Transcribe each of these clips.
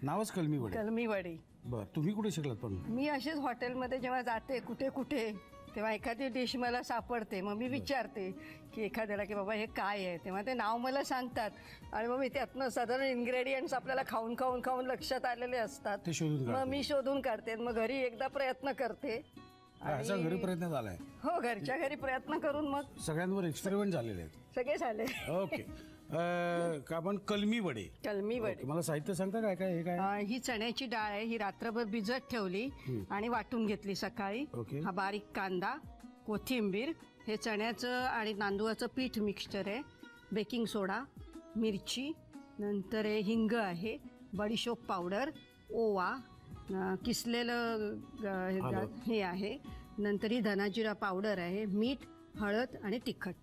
नावच कलमी वडे. कलमी वडे. बर, तुम्ही कुठे शिकलात? पण मी असेच हॉटेलमध्ये जेव्हा जाते कुठे कुठे तेव्हा एखादी डिश मला सापडते, मग मी विचारते की एखाद्याला की बाबा हे काय आहे, तेव्हा ते नाव मला सांगतात आणि मग मी त्यातनं साधारण इन्ग्रेडियंट्स आपल्याला खाऊन खाऊन खाऊन लक्षात आलेले असतात, ते शोधून मग मी शोधून काढते. मग घरी एकदा प्रयत्न करते. ह्याचा घरी प्रयत्न झालाय? हो, घरच्या घरी प्रयत्न करून मग सगळ्यांवर एक्सपेरिमेंट झालेले आहेत. सगळे झाले. ओके. का आपण कलमी वडे. कलमी वडे. मला साहित्य सांगता काय काय? हे काय? ही चण्याची डाळ आहे, ही रात्रभर भिजत ठेवली आणि वाटून घेतली सकाळी. हा बारीक कांदा, कोथिंबीर, हे चण्याचं आणि तांदूळाचं पीठ मिक्सचर आहे, बेकिंग सोडा, मिरची, नंतर हे हिंग आहे, बडीशोप पावडर, ओवा, किसलेलं हे आहे, नंतर ही धनाजिरा पावडर आहे, मीठ, हळद आणि तिखट.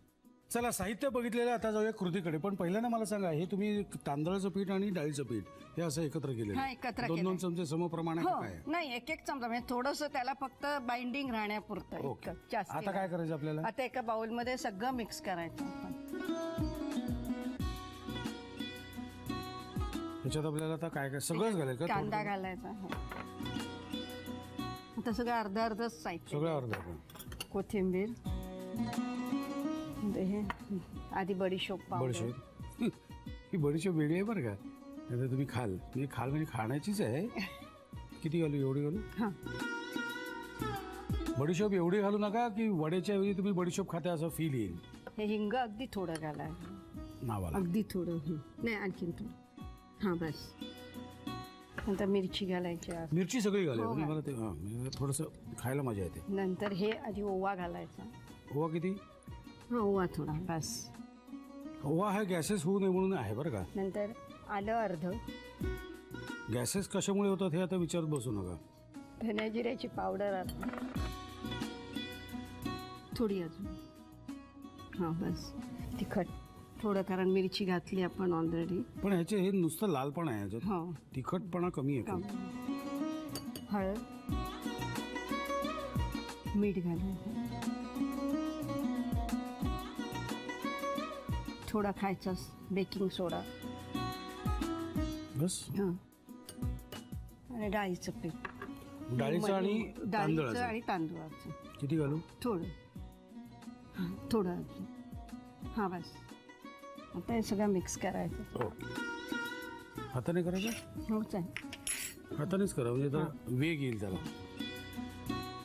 चला, साहित्य बघितलेलं. आता जाऊया कृतीकडे. पण पहिल्यांदा मला सांगा, हे तुम्ही तांदळाचं पीठ आणि डाळीचं पीठ हे असं एकत्र केलेलं? एकत्र. 2-2 चमचे समप्रमाणात? काय नाही, 1-1 चमचा, म्हणजे थोडंसं त्याला फक्त बाइंडिंग राहण्यापुरतं. आता काय करायचं आपल्याला? आता एका बाउलमध्ये सगळं मिक्स करायचं आपण. त्याच्यात आपल्याला आता काय काय सगळंच घालायचं? कांदा घालायचा. आता सगळं अर्धा अर्धच साहित्य. सगळं अर्धा. कोथिंबीर, हे आधी बडीशोप पावडर. बडीशोप ही बडीशोप वेगळी आहे बरं का. आता तुम्ही खाल म्हणजे खाण्याचीच आहे. किती घालू? एवढी घालू? बडीशोप एवढी घालू नका की वड्याच्या वेळी तुम्ही बडीशोप खाता असं फील येईल. हे हिंग अगदी थोडं घालायचं नावाला, अगदी थोडं. नाही, आणखीन थोडं. हां, बस. नंतर मिरची घालायची. मिरची सगळी घालायची. मला ते थोडंसं खायला मजा येते. नंतर हे आधी ओवा घालायचा. ओवा किती? ओवा थोडा, बस. ओवा हा गॅसेस होऊ नये म्हणून आहे बरं का. नंतर आलं अर्ध. गॅसेस कशामुळे होतात हे आता विचारत बसू नका. धन्याजिऱ्याची पावडर अर्ध, थोडी अजून. हां, बस. तिखट थोडं, कारण मिरची घातली आपण ऑलरेडी. पण ह्याचे हे नुसतं लालपण आहे ह्याच्यात. हो, तिखटपणा कमी आहे. हळद, मीठ घालायचं, थोडा खायचा बेकिंग सोडा, बस. आणि डाळीचं पीठ. डाळीचं आणि तांदूळाचं किती घालू? थोडं. थोडं. हां, बस. आता हे सगळं मिक्स करायचं. हाताने करायचं? हो, चालेल. हातानेच करा, म्हणजे जरा वेग येईल त्याला.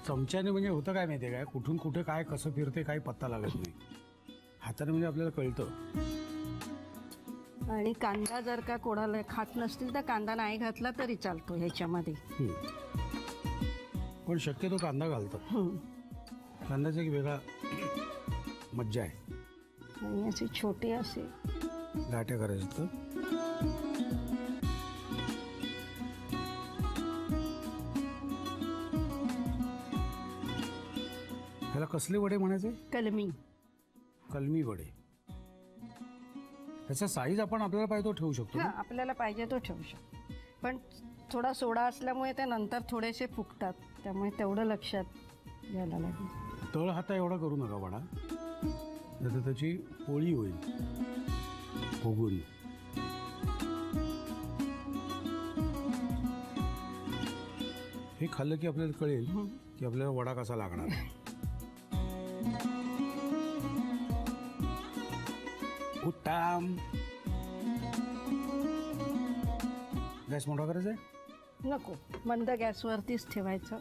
चमच्याने म्हणजे होतं काय माहिती आहे काय, कुठून कुठे काय कसं फिरते काही पत्ता लागत नाही. हाताने म्हणजे आपल्याला कळतं. आणि कांदा जर का कोणाला खात नसतील तर कांदा नाही घातला तरी चालतो ह्याच्यामध्ये. पण शक्यतो कांदा घालतात. कांद्याचा एक वेगळा मज्जा आहे. आणि असे छोटे असे गाठ्या करायचं. तर ह्याला कसले वडे म्हणायचे? कलमी वडे. ह्याचा साईज आपण आपल्याला पाहिजे तो ठेवू शकतो. आपल्याला पाहिजे तो ठेवू शकतो, पण थोडा सोडा असल्यामुळे ते नंतर थोडेसे फुगतात, त्यामुळे तेवढं लक्षात घ्यायला लागेल. तळ हाता एवढा करू नका वडा, नाही त्याची पोळी होईल फुगून. हे खाल्लं की आपल्याला कळेल की आपल्याला वडा कसा लागणार. उत्तम. गॅस मोठा करायचा आहे? नको, मंद गॅसवरतीच ठेवायचं,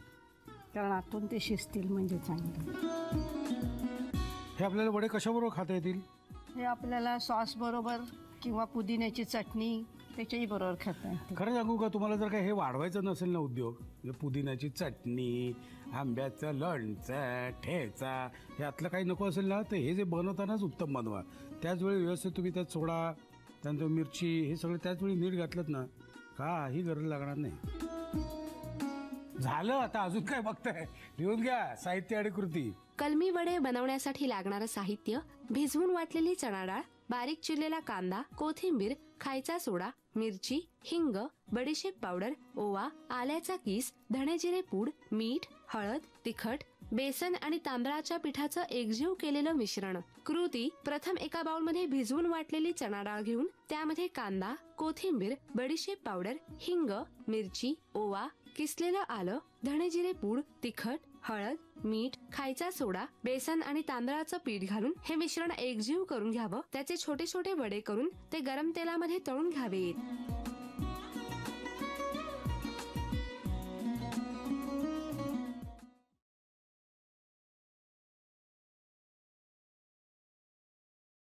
कारण आतून ते शिजतील म्हणजे चांगलं. हे आपल्याला वडे कशाबरोबर खाता येतील? हे आपल्याला सॉस बरोबर किंवा पुदिन्याची चटणी त्याच्याही बरोबर खाता येते. खरं सांगू का तुम्हाला, जर का हे वाढवायचं नसेल ना उद्योग, म्हणजे पुदिन्याची चटणी, आंब्याचं लोणचं, ठेचा, हे आतलं काही नको असेल ना, तर हे जे बनवतानाच उत्तम बनवा. त्याचवेळी व्यवस्थित तुम्ही त्यात सोडा, त्यानंतर मिरची, हे सगळं त्याचवेळी नीट घातलं ना, काही गरज लागणार नाही. झालं. आता अजून काय बघताय? लिहून घ्या साहित्य आणि कृती. कलमी वडे बनवण्यासाठी लागणारं साहित्य: भिजवून वाटलेली चणा डाळ, बारीक चिरलेला कांदा, कोथिंबीर, खायचा सोडा, मिरची, हिंग, बडीशेप पावडर, ओवा, आल्याचा कीस, धणेजिरे पूड, मीठ, हळद, तिखट, बेसन आणि तांदळाच्या पिठाचं एकजीव केलेलं मिश्रण. कृती: प्रथम एका बाउलमध्ये भिजवून वाटलेली चणा डाळ घेऊन त्यामध्ये कांदा, कोथिंबीर, बडीशेप पावडर, हिंग, मिरची, ओवा, किसलेलं आलं, धणे जिरे पूड, तिखट, हळद, मीठ, खायचा सोडा, बेसन आणि तांदळाचं पीठ घालून हे मिश्रण एकजीव करून घ्यावं. त्याचे छोटे छोटे वडे करून ते गरम तेलामध्ये तळून घ्यावेत.